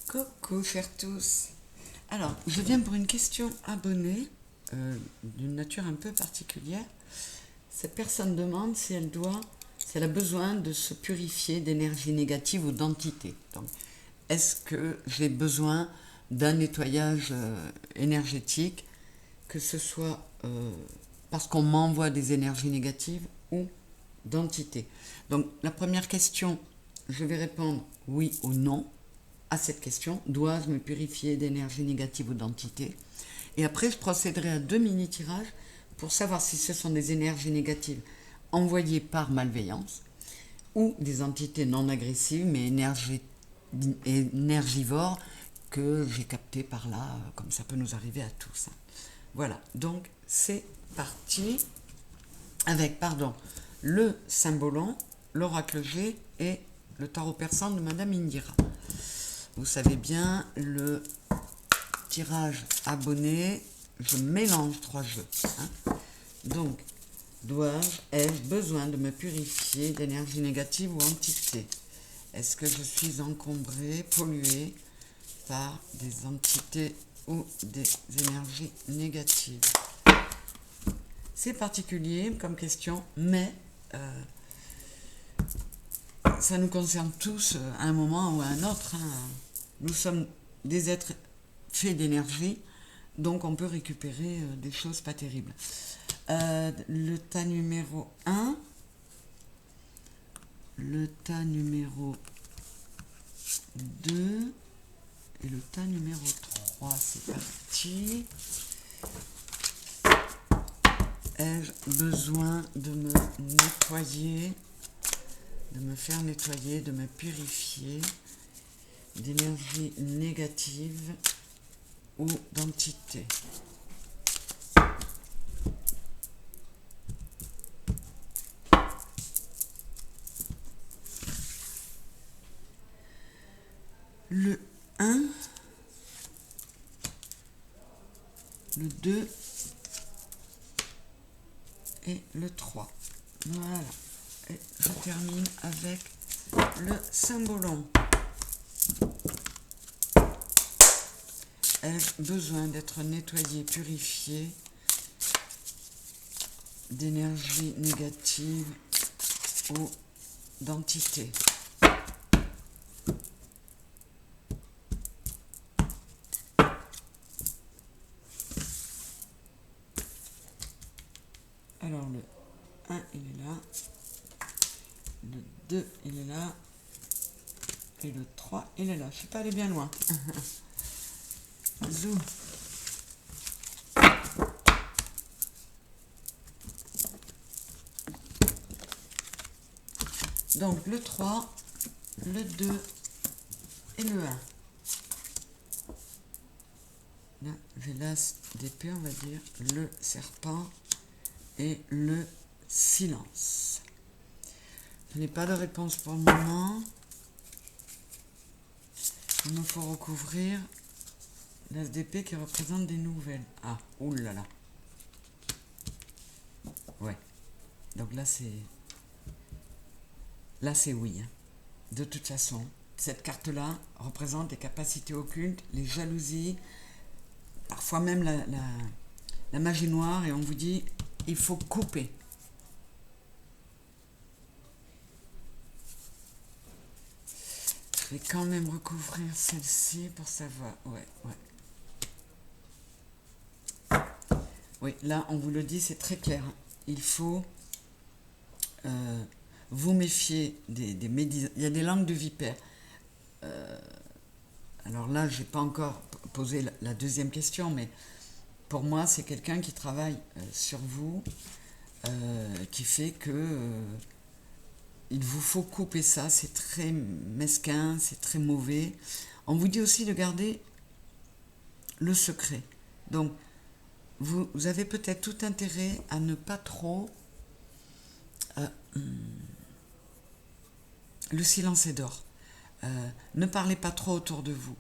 Coucou chers tous. Alors, je viens pour une question abonnée d'une nature un peu particulière. Cette personne demande si elle a besoin de se purifier d'énergie négative ou d'entités. Donc, est-ce que j'ai besoin d'un nettoyage énergétique, que ce soit parce qu'on m'envoie des énergies négatives ou d'entités. Donc, la première question, je vais répondre oui ou non à cette question. Dois-je me purifier d'énergie négative ou d'entités? Et après, je procéderai à 2 mini-tirages pour savoir si ce sont des énergies négatives envoyées par malveillance ou des entités non agressives mais énergivores que j'ai captées par là, comme ça peut nous arriver à tous. Voilà, donc c'est parti avec, le symbolon, l'oracle G et le tarot persan de Madame Indira. Vous savez bien, le tirage abonné, je mélange 3 jeux. Donc, ai-je besoin de me purifier d'énergie négative ou entité? Est-ce que je suis encombré, pollué par des entités ou des énergies négatives? C'est particulier comme question, mais ça nous concerne tous à un moment ou à un autre. Nous sommes des êtres faits d'énergie, donc on peut récupérer des choses pas terribles. Le tas numéro 1, le tas numéro 2 et le tas numéro 3. C'est parti. Ai-je besoin de me nettoyer, de me faire nettoyer, de me purifier d'énergie négative ou d'entité? Le 1, le 2 et le 3. Voilà. Et je termine avec le symbolon. Ai-je besoin d'être nettoyé, purifié d'énergie négative ou d'entité? Alors le 1 il est là, le 2 il est là, et le 3 il est là. Je ne suis pas allé bien loin. Zou. Donc le 3, le 2 et le 1. Là, j'ai l'as d'épée, on va dire, le serpent et le silence. Je n'ai pas de réponse pour le moment. Il me faut recouvrir l'as d'épée qui représente des nouvelles. Ah, oulala. Ouais. Donc là, c'est... Là, c'est oui. De toute façon, cette carte-là représente les capacités occultes, les jalousies, parfois même la magie noire, et on vous dit, il faut couper. Je vais quand même recouvrir celle-ci pour savoir. Ouais. Oui, là, on vous le dit, c'est très clair. Il faut vous méfier des médisants. Il y a des langues de vipère. Alors là, je n'ai pas encore posé la deuxième question, mais pour moi, c'est quelqu'un qui travaille sur vous, qui fait que il vous faut couper ça. C'est très mesquin, c'est très mauvais. On vous dit aussi de garder le secret. Donc, vous avez peut-être tout intérêt à ne pas trop... le silence est d'or. Ne parlez pas trop autour de vous.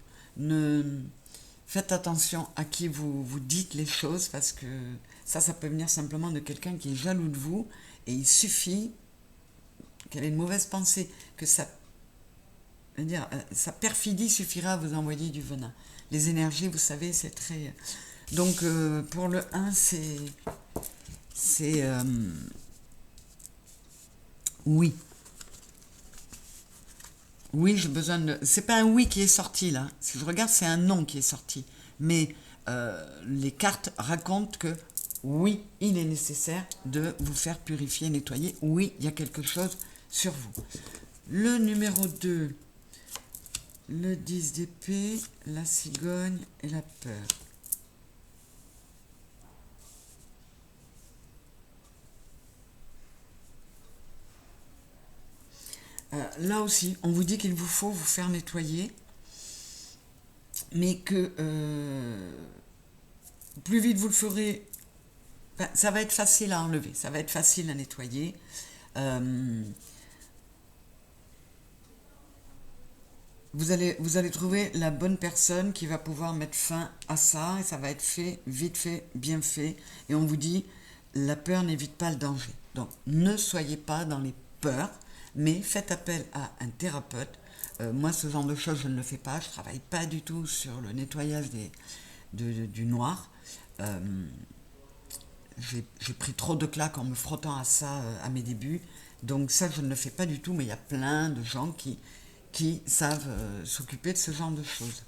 Faites attention à qui vous dites les choses, parce que ça peut venir simplement de quelqu'un qui est jaloux de vous, et il suffit qu'elle ait une mauvaise pensée, que ça Je veux dire, sa perfidie suffira à vous envoyer du venin. Les énergies, vous savez, c'est très... Donc, pour le 1, c'est oui. Oui, j'ai besoin de... C'est pas un oui qui est sorti, là. Si je regarde, c'est un non qui est sorti. Mais les cartes racontent que oui, il est nécessaire de vous faire purifier, nettoyer. Oui, il y a quelque chose sur vous. Le numéro 2, le 10 d'épée, la cigogne et la peur. Là aussi, on vous dit qu'il vous faut vous faire nettoyer, mais que plus vite vous le ferez, ben, ça va être facile à enlever, ça va être facile à nettoyer. Vous allez trouver la bonne personne qui va pouvoir mettre fin à ça, et ça va être fait, vite fait, bien fait. Et on vous dit, la peur n'évite pas le danger. Donc, ne soyez pas dans les peurs, mais faites appel à un thérapeute. Moi, ce genre de choses, je ne le fais pas. Je ne travaille pas du tout sur le nettoyage du noir. J'ai pris trop de claques en me frottant à ça à mes débuts. Donc ça, je ne le fais pas du tout, mais il y a plein de gens qui savent s'occuper de ce genre de choses.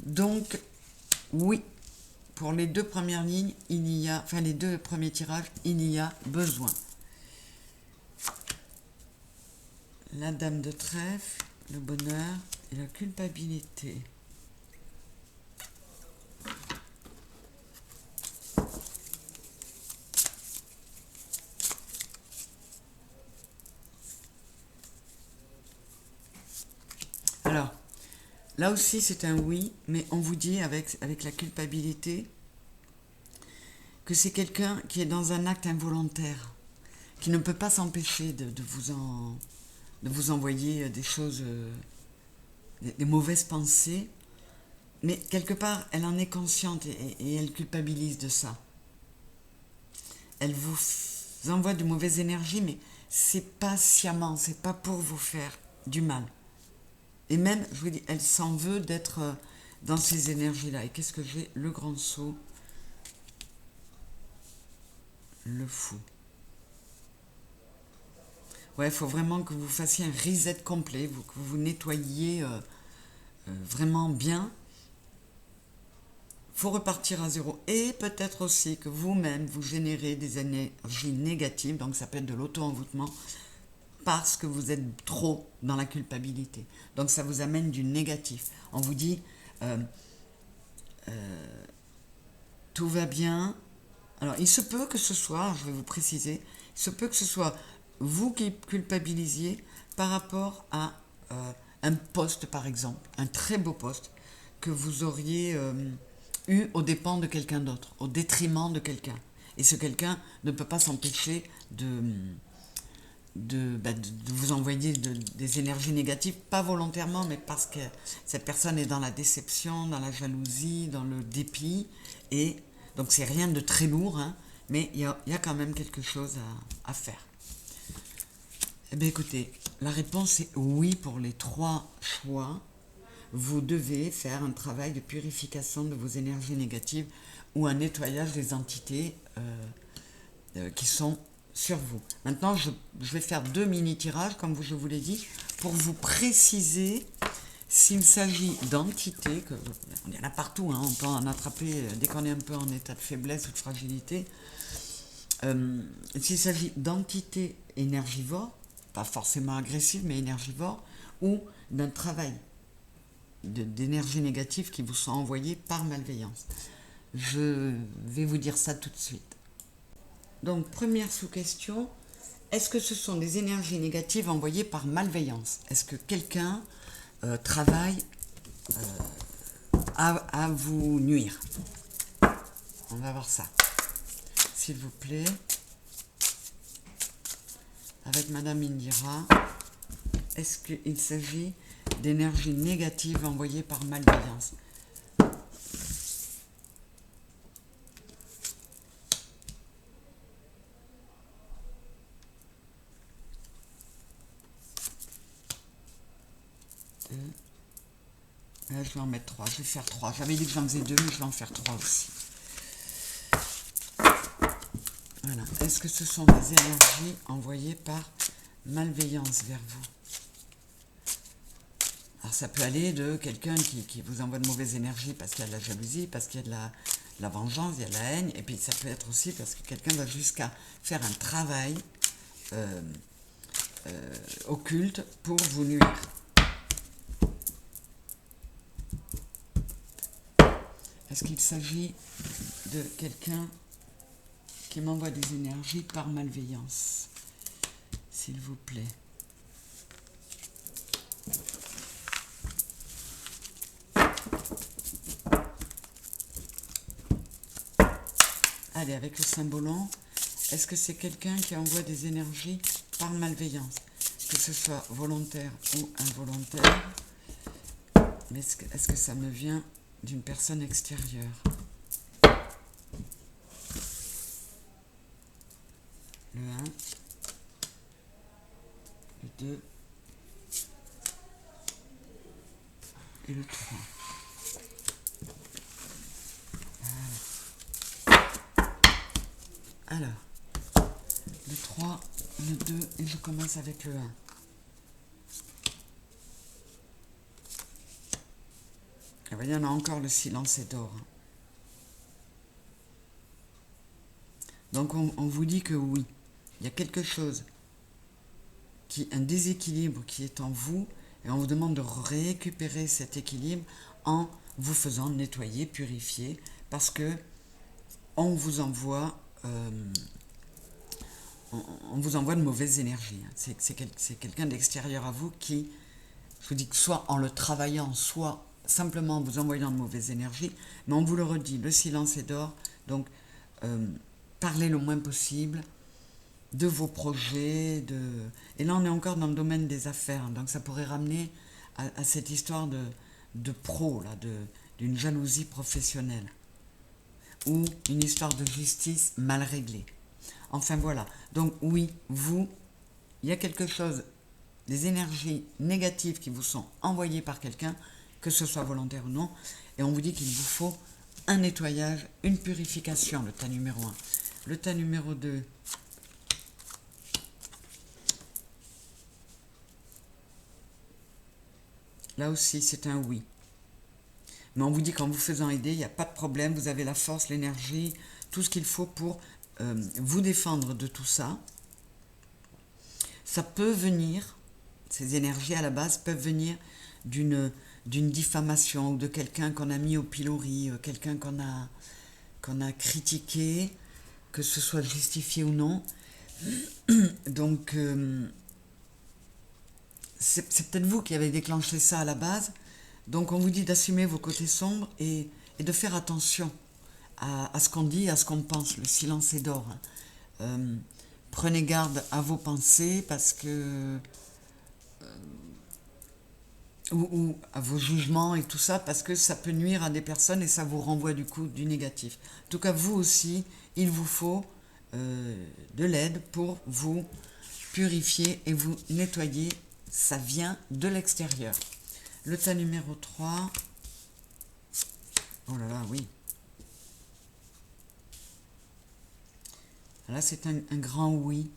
Donc, oui, pour les deux premières lignes, enfin les deux premiers tirages, il y a besoin. La dame de trèfle, le bonheur et la culpabilité. Alors, là aussi c'est un oui, mais on vous dit avec la culpabilité que c'est quelqu'un qui est dans un acte involontaire, qui ne peut pas s'empêcher de vous envoyer des choses, des mauvaises pensées, mais quelque part, elle en est consciente et elle culpabilise de ça. Elle vous envoie de mauvaises énergies, mais c'est pas sciemment, c'est pas pour vous faire du mal. Et même, je vous dis, elle s'en veut d'être dans ces énergies-là. Et qu'est-ce que j'ai? Le grand saut, le fou. Ouais, il faut vraiment que vous fassiez un reset complet, que vous vous nettoyiez vraiment bien. Il faut repartir à zéro. Et peut-être aussi que vous-même, vous générez des énergies négatives, donc ça peut être de l'auto-envoûtement, parce que vous êtes trop dans la culpabilité. Donc ça vous amène du négatif. On vous dit, tout va bien. Alors il se peut que ce soit, je vais vous préciser, il se peut que ce soit vous qui culpabilisiez par rapport à un poste par exemple, un très beau poste que vous auriez eu aux dépens de quelqu'un d'autre, au détriment de quelqu'un. Et ce quelqu'un ne peut pas s'empêcher de vous envoyer des énergies négatives, pas volontairement, mais parce que cette personne est dans la déception, dans la jalousie, dans le dépit. Et donc c'est rien de très lourd, hein, mais il y a quand même quelque chose à faire. Eh bien écoutez, la réponse est oui pour les 3 choix. Vous devez faire un travail de purification de vos énergies négatives ou un nettoyage des entités qui sont sur vous. Maintenant, je vais faire 2 mini-tirages, comme je vous l'ai dit, pour vous préciser s'il s'agit d'entités, il y en a partout, hein, on peut en attraper dès qu'on est un peu en état de faiblesse ou de fragilité, s'il s'agit d'entités énergivores, pas forcément agressives, mais énergivores, ou d'un travail d'énergie négative qui vous sont envoyées par malveillance. Je vais vous dire ça tout de suite. Donc, première sous-question, est-ce que ce sont des énergies négatives envoyées par malveillance? Est-ce que quelqu'un travaille à vous nuire? On va voir ça. S'il vous plaît, avec Madame Indira, est-ce qu'il s'agit d'énergies négatives envoyées par malveillance? 2. Je vais en mettre 3. Je vais faire 3. J'avais dit que j'en faisais 2, mais je vais en faire 3 aussi. Voilà. Est-ce que ce sont des énergies envoyées par malveillance vers vous? Alors ça peut aller de quelqu'un qui vous envoie de mauvaises énergies parce qu'il y a de la jalousie, parce qu'il y a de la vengeance, il y a de la haine, et puis ça peut être aussi parce que quelqu'un va jusqu'à faire un travail occulte pour vous nuire. Est-ce qu'il s'agit de quelqu'un qui m'envoie des énergies par malveillance? S'il vous plaît. Allez, avec le symbolon, est-ce que c'est quelqu'un qui envoie des énergies par malveillance? Que ce soit volontaire ou involontaire. Mais est-ce que ça me vient d'une personne extérieure? Le 1, le 2 et le 3. Alors, le 3, le 2 et je commence avec le 1. Il y en a encore, le silence est d'or. Donc on vous dit que oui, il y a quelque chose, un déséquilibre qui est en vous, et on vous demande de récupérer cet équilibre en vous faisant nettoyer, purifier, parce que on vous envoie de mauvaises énergies. C'est quelqu'un d'extérieur à vous qui, je vous dis que soit en le travaillant, soit simplement en vous envoyant de mauvaises énergies, mais on vous le redit, le silence est d'or, donc parlez le moins possible de vos projets, et là on est encore dans le domaine des affaires, donc ça pourrait ramener à cette histoire de pro, là, d'une jalousie professionnelle, ou une histoire de justice mal réglée. Enfin voilà, donc oui, il y a quelque chose, des énergies négatives qui vous sont envoyées par quelqu'un, que ce soit volontaire ou non, et on vous dit qu'il vous faut un nettoyage, une purification, le tas numéro 1. Le tas numéro 2, là aussi c'est un oui. Mais on vous dit qu'en vous faisant aider, il n'y a pas de problème, vous avez la force, l'énergie, tout ce qu'il faut pour vous défendre de tout ça. Ça peut venir, ces énergies à la base peuvent venir d'une diffamation ou de quelqu'un qu'on a mis au pilori, quelqu'un qu'on a critiqué, que ce soit justifié ou non. Donc c'est peut-être vous qui avez déclenché ça à la base. Donc on vous dit d'assumer vos côtés sombres et de faire attention à ce qu'on dit, à ce qu'on pense. Le silence est d'or. Prenez garde à vos pensées parce que ou à vos jugements et tout ça, parce que ça peut nuire à des personnes et ça vous renvoie du coup du négatif. En tout cas, vous aussi, il vous faut de l'aide pour vous purifier et vous nettoyer. Ça vient de l'extérieur. Le tas numéro 3. Oh là là, oui. Là, c'est un grand oui.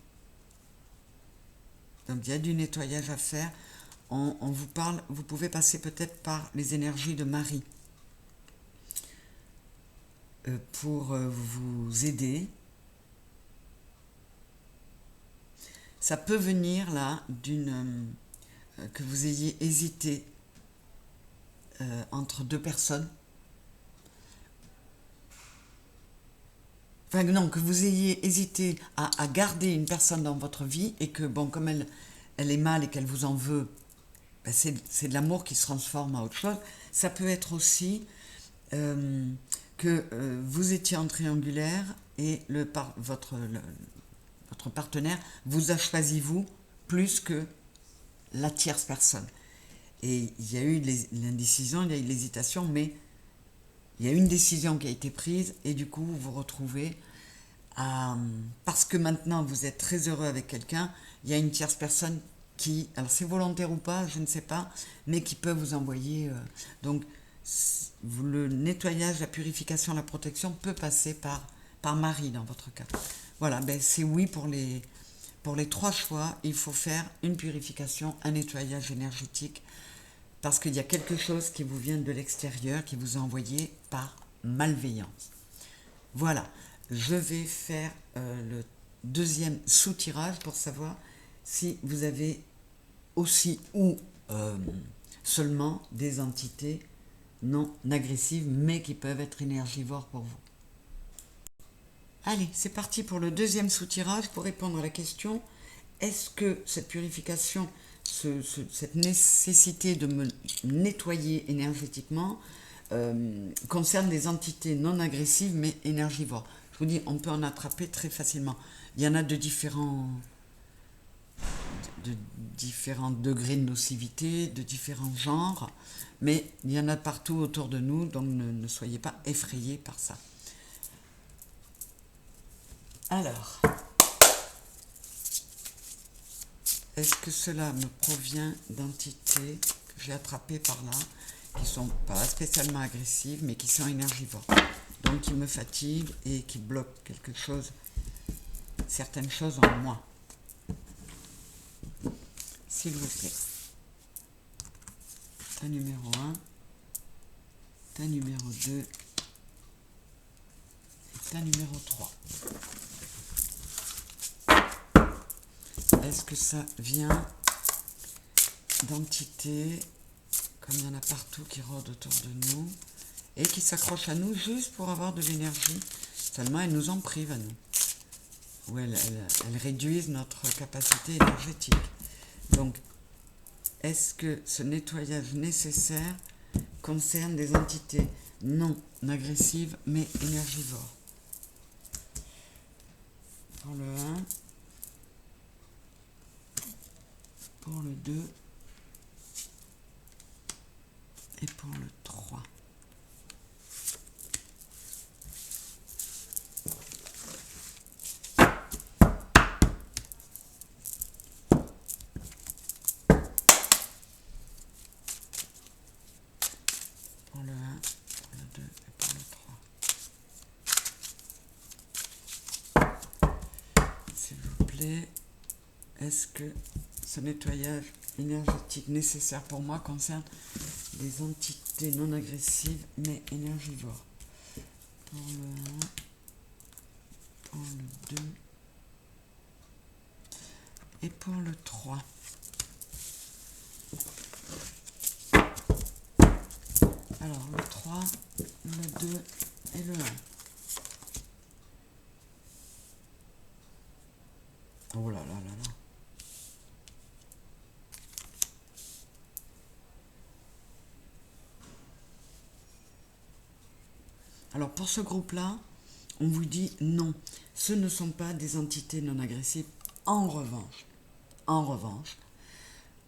Donc, il y a du nettoyage à faire. On vous parle, vous pouvez passer peut-être par les énergies de Marie pour vous aider. Ça peut venir là que vous ayez hésité entre deux personnes. Enfin non, que vous ayez hésité à garder une personne dans votre vie et que, bon, comme elle est mal et qu'elle vous en veut, ben c'est de l'amour qui se transforme en autre chose. Ça peut être aussi que vous étiez en triangulaire et votre partenaire vous a choisi vous plus que la tierce personne. Et il y a eu l'indécision, il y a eu l'hésitation, mais il y a une décision qui a été prise et du coup vous vous retrouvez parce que maintenant vous êtes très heureux avec quelqu'un, il y a une tierce personne qui, alors c'est volontaire ou pas, je ne sais pas, mais qui peuvent vous envoyer. Donc, le nettoyage, la purification, la protection peut passer par Marie dans votre cas. Voilà, ben c'est oui pour les 3 choix. Il faut faire une purification, un nettoyage énergétique, parce qu'il y a quelque chose qui vous vient de l'extérieur, qui vous est envoyé par malveillance. Voilà, je vais faire le deuxième sous-tirage pour savoir si vous avez aussi ou seulement des entités non agressives mais qui peuvent être énergivores pour vous. Allez, c'est parti pour le deuxième sous-tirage pour répondre à la question: est-ce que cette purification, cette nécessité de me nettoyer énergétiquement concerne des entités non agressives mais énergivores? Je vous dis, on peut en attraper très facilement. Il y en a de différents degrés de nocivité, de différents genres, mais il y en a partout autour de nous, donc ne soyez pas effrayés par ça. Alors, est-ce que cela me provient d'entités que j'ai attrapées par là, qui ne sont pas spécialement agressives, mais qui sont énergivores, donc qui me fatiguent et qui bloquent quelque chose, certaines choses en moi? S'il vous plaît. Tas numéro 1, tas numéro 2 et tas numéro 3. Est-ce que ça vient d'entités, comme il y en a partout qui rôdent autour de nous, et qui s'accrochent à nous juste pour avoir de l'énergie? Seulement, elles nous en privent à nous. Ou elles réduisent notre capacité énergétique. Donc, est-ce que ce nettoyage nécessaire concerne des entités non agressives mais énergivores? Pour le 1, pour le 2 et pour le 3. Pour le 1, pour le 2 et pour le 3. S'il vous plaît, est-ce que ce nettoyage énergétique nécessaire pour moi concerne des entités non agressives mais énergivores? Pour le 1, pour le 2 et pour le 3. Alors le 3, le 2 et le 1. Oh là là là là. Alors pour ce groupe-là, on vous dit non, ce ne sont pas des entités non agressives. En revanche,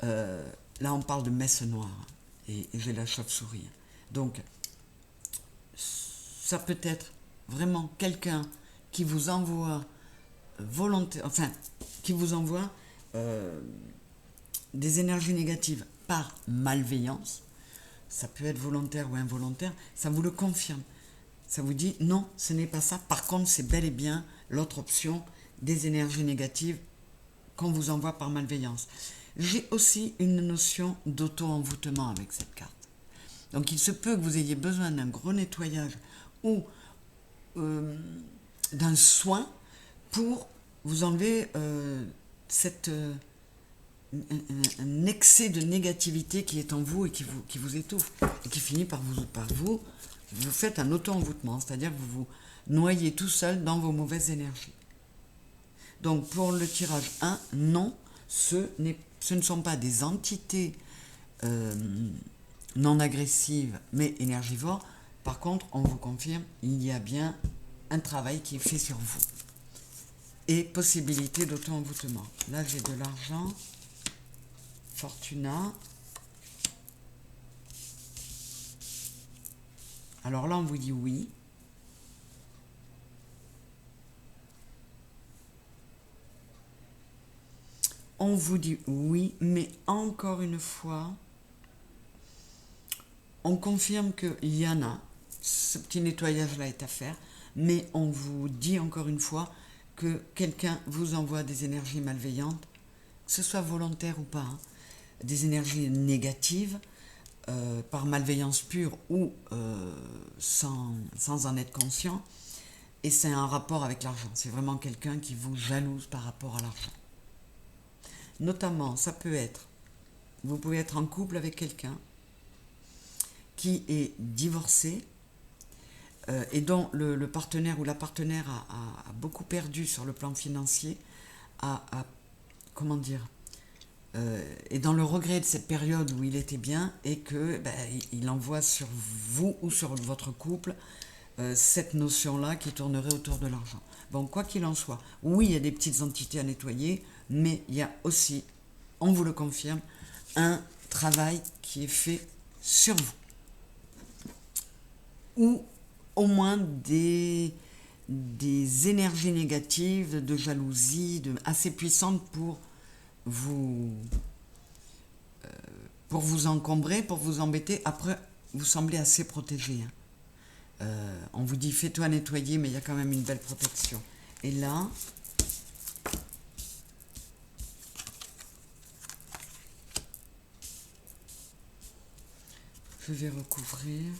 là on parle de messe noire et j'ai la chauve-souris. Donc ça peut être vraiment quelqu'un qui vous envoie qui vous envoie des énergies négatives par malveillance. Ça peut être volontaire ou involontaire, ça vous le confirme. Ça vous dit non, ce n'est pas ça. Par contre, c'est bel et bien l'autre option, des énergies négatives qu'on vous envoie par malveillance. J'ai aussi une notion d'auto-envoûtement avec cette carte. Donc il se peut que vous ayez besoin d'un gros nettoyage ou d'un soin pour vous enlever un excès de négativité qui est en vous et qui vous étouffe et qui finit par vous faites un auto-envoûtement, c'est-à-dire que vous vous noyez tout seul dans vos mauvaises énergies. Donc pour le tirage 1, non, ce ne sont pas des entités non agressives mais énergivores. Par contre, on vous confirme, il y a bien un travail qui est fait sur vous. Et possibilité d'auto-envoûtement. Là, j'ai de l'argent, Fortuna. Alors là, on vous dit oui. on vous dit oui, mais encore une fois, on confirme qu'il y en a, ce petit nettoyage-là est à faire, mais on vous dit encore une fois que quelqu'un vous envoie des énergies malveillantes, que ce soit volontaire ou pas, hein, des énergies négatives, par malveillance pure ou sans en être conscient, et c'est un rapport avec l'argent. C'est vraiment quelqu'un qui vous jalouse par rapport à l'argent. Notamment, ça peut être, vous pouvez être en couple avec quelqu'un qui est divorcé et dont le partenaire ou la partenaire a beaucoup perdu sur le plan financier, comment dire, est dans le regret de cette période où il était bien et que il envoie sur vous ou sur votre couple cette notion-là qui tournerait autour de l'argent. Bon, quoi qu'il en soit, oui, il y a des petites entités à nettoyer, mais il y a aussi, on vous le confirme, un travail qui est fait sur vous. Ou au moins des énergies négatives, de jalousie, assez puissantes pour vous encombrer, pour vous embêter. Après, vous semblez assez protégé. Hein. On vous dit fais-toi nettoyer, mais il y a quand même une belle protection. Et là, je vais recouvrir.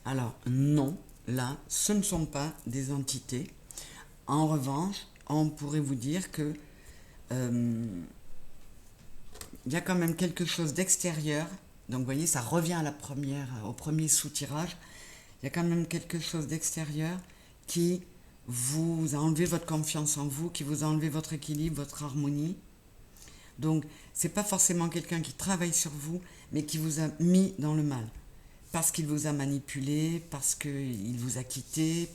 Alors, non, là, ce ne sont pas des entités. En revanche, on pourrait vous dire que il y a quand même quelque chose d'extérieur. Donc, vous voyez, ça revient à au premier sous-tirage. Il y a quand même quelque chose d'extérieur qui vous a enlevé votre confiance en vous, qui vous a enlevé votre équilibre, votre harmonie. Donc, c'est pas forcément quelqu'un qui travaille sur vous, mais qui vous a mis dans le mal. Parce qu'il vous a manipulé, parce qu'il vous a quitté,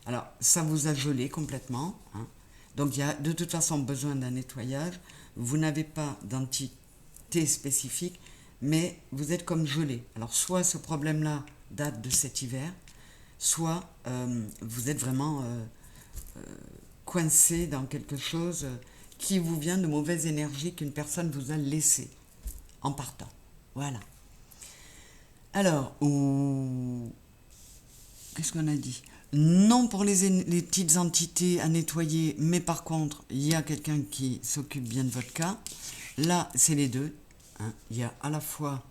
alors, ça vous a gelé complètement. Hein. Donc, il y a de toute façon besoin d'un nettoyage. Vous n'avez pas d'entité spécifique, mais vous êtes comme gelé. Alors, soit ce problème-là date de cet hiver, soit vous êtes vraiment coincé dans quelque chose qui vous vient de mauvaise énergie qu'une personne vous a laissé en partant. Voilà. Alors, qu'est-ce qu'on a dit? Non pour les petites entités à nettoyer, mais par contre, il y a quelqu'un qui s'occupe bien de votre cas. Là, c'est les deux. Hein. Il y a à la fois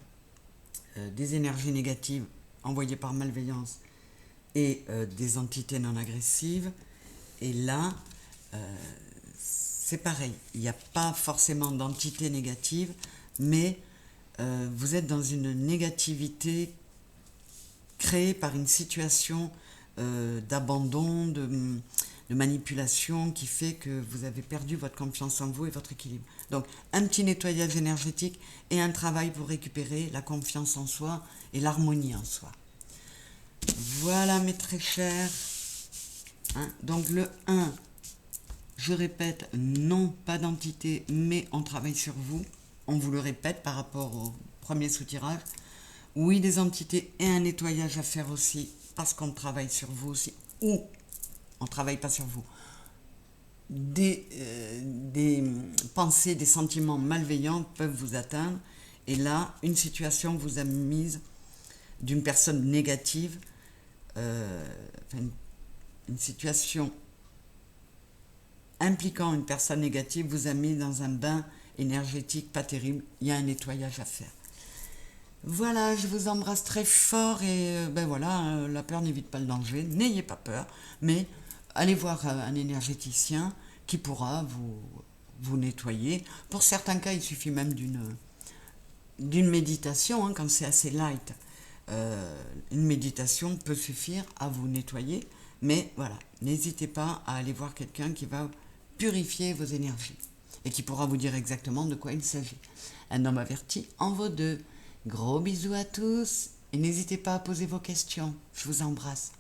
des énergies négatives envoyées par malveillance et des entités non agressives. Et là, c'est pareil. Il n'y a pas forcément d'entités négatives, mais vous êtes dans une négativité créée par une situation d'abandon, de manipulation qui fait que vous avez perdu votre confiance en vous et votre équilibre. Donc, un petit nettoyage énergétique et un travail pour récupérer la confiance en soi et l'harmonie en soi. Voilà, mes très chers. Hein, donc, le 1, je répète, non, pas d'entité, mais on travaille sur vous. On vous le répète par rapport au premier sous-tirage. Oui, des entités et un nettoyage à faire aussi, parce qu'on travaille sur vous aussi, ou on ne travaille pas sur vous. Des pensées, des sentiments malveillants peuvent vous atteindre, et là, une situation vous a mise d'une personne négative, une situation impliquant une personne négative vous a mis dans un bain énergétique pas terrible. Il y a un nettoyage à faire. Voilà, je vous embrasse très fort et voilà, la peur n'évite pas le danger, n'ayez pas peur, mais allez voir un énergéticien qui pourra vous nettoyer. Pour certains cas, il suffit même d'une méditation, hein, quand c'est assez light. Une méditation peut suffire à vous nettoyer, mais voilà, n'hésitez pas à aller voir quelqu'un qui va purifier vos énergies et qui pourra vous dire exactement de quoi il s'agit. Un homme averti en vaut deux. Gros bisous à tous et n'hésitez pas à poser vos questions. Je vous embrasse.